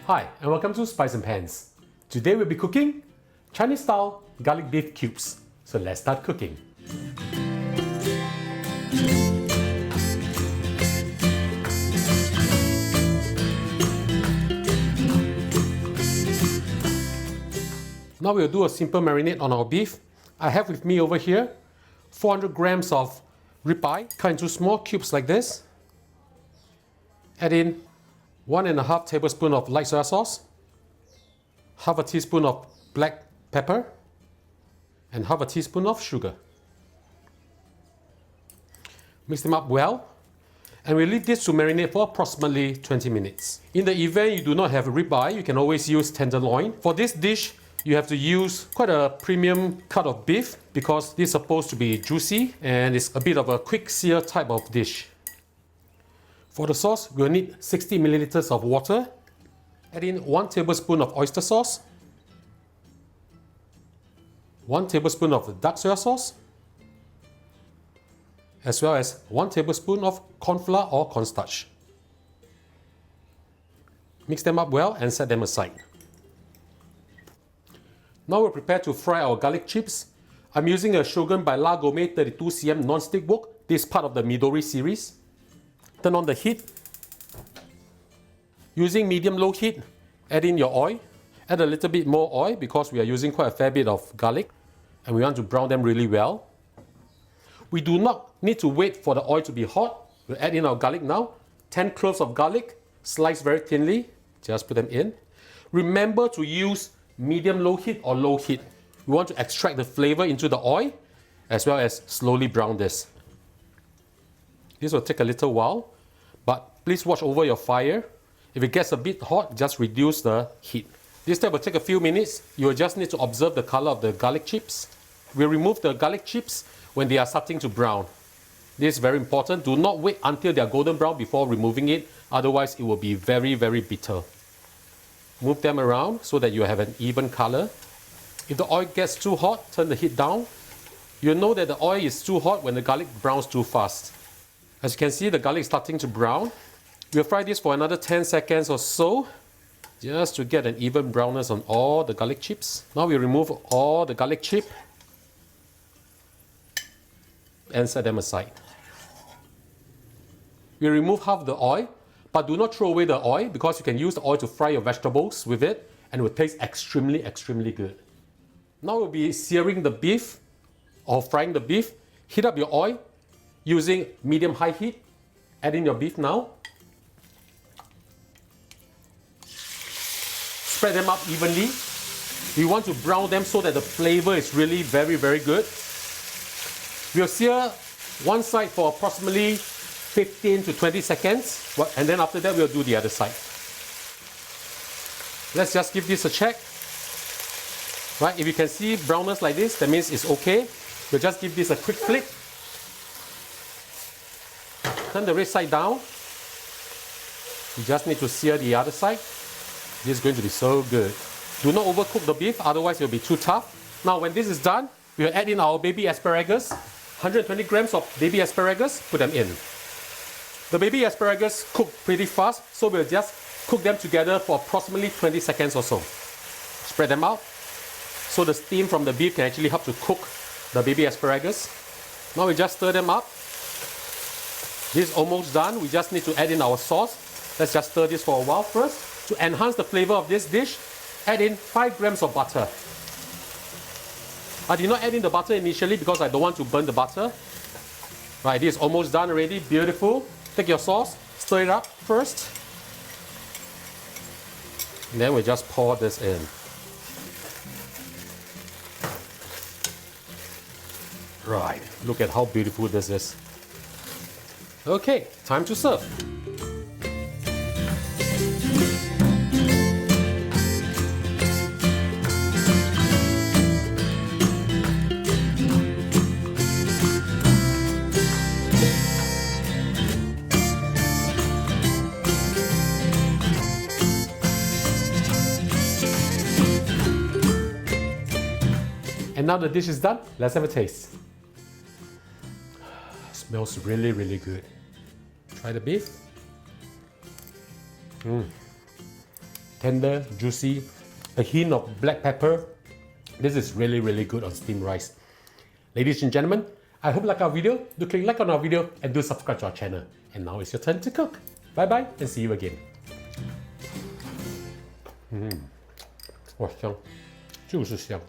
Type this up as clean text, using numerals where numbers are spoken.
Hi, and welcome to Spice and Pans. Today we'll be cooking Chinese style garlic beef cubes. So let's start cooking. Now we'll do a simple marinade on our beef. I have with me over here 400 grams of ribeye cut into small cubes like this. Add in 1.5 tablespoons of light soy sauce, half a teaspoon of black pepper, and half a teaspoon of sugar. Mix them up well, and we leave this to marinate for approximately 20 minutes. In the event you do not have ribeye, you can always use tenderloin. For this dish, you have to use quite a premium cut of beef because this is supposed to be juicy and it's a bit of a quick sear type of dish. For the sauce, we'll need 60 milliliters of water. Add in 1 tablespoon of oyster sauce, 1 tablespoon of dark soy sauce, as well as 1 tablespoon of corn flour or cornstarch. Mix them up well and set them aside. Now we're prepared to fry our garlic chips. I'm using a Shogun by Gourmet 32cm non-stick wok. This is part of the Midori series. Turn on the heat. Using medium-low heat, add in your oil. Add a little bit more oil because we are using quite a fair bit of garlic and we want to brown them really well. We do not need to wait for the oil to be hot. We'll add in our garlic now. 10 cloves of garlic, sliced very thinly. Just put them in. Remember to use medium-low heat or low heat. We want to extract the flavor into the oil as well as slowly brown this. This will take a little while, but please watch over your fire. If it gets a bit hot, just reduce the heat. This step will take a few minutes. You will just need to observe the color of the garlic chips. We'll remove the garlic chips when they are starting to brown. This is very important. Do not wait until they are golden brown before removing it, otherwise it will be very, very bitter. Move them around so that you have an even color. If the oil gets too hot, turn the heat down. You'll know that the oil is too hot when the garlic browns too fast. As you can see, the garlic is starting to brown. We'll fry this for another 10 seconds or so, just to get an even brownness on all the garlic chips. Now we remove all the garlic chip and set them aside. We remove half the oil, but do not throw away the oil because you can use the oil to fry your vegetables with it and it will taste extremely, extremely good. Now we'll be searing the beef or frying the beef. Heat up your oil using medium-high heat. Add in your beef now. Spread them up evenly. We want to brown them so that the flavor is really very, very good. We'll sear one side for approximately 15 to 20 seconds, and then after that we'll do the other side. Let's just give this a check. Right, if you can see brownness like this, that means it's okay. We'll just give this a quick flick. Turn the red side down. You just need to sear the other side. This is going to be so good. Do not overcook the beef, otherwise it will be too tough. Now when this is done, we'll add in our baby asparagus. 120 grams of baby asparagus, put them in. The baby asparagus cook pretty fast, so we'll just cook them together for approximately 20 seconds or so. Spread them out so the steam from the beef can actually help to cook the baby asparagus. Now we just stir them up. This is almost done. We just need to add in our sauce. Let's just stir this for a while first. To enhance the flavor of this dish, add in 5 grams of butter. I did not add in the butter initially because I don't want to burn the butter. Right, this is almost done already. Beautiful. Take your sauce, stir it up first. And then we just pour this in. Right, look at how beautiful this is. Okay, time to serve. And now the dish is done, let's have a taste. Smells really, really good. Try the beef. tender, juicy, a hint of black pepper. This is really, really good on steamed rice. Ladies and gentlemen, I hope you like our video. Do click like on our video and do subscribe to our channel. And now it's your turn to cook. Bye bye and see you again. 哇，香，就是香。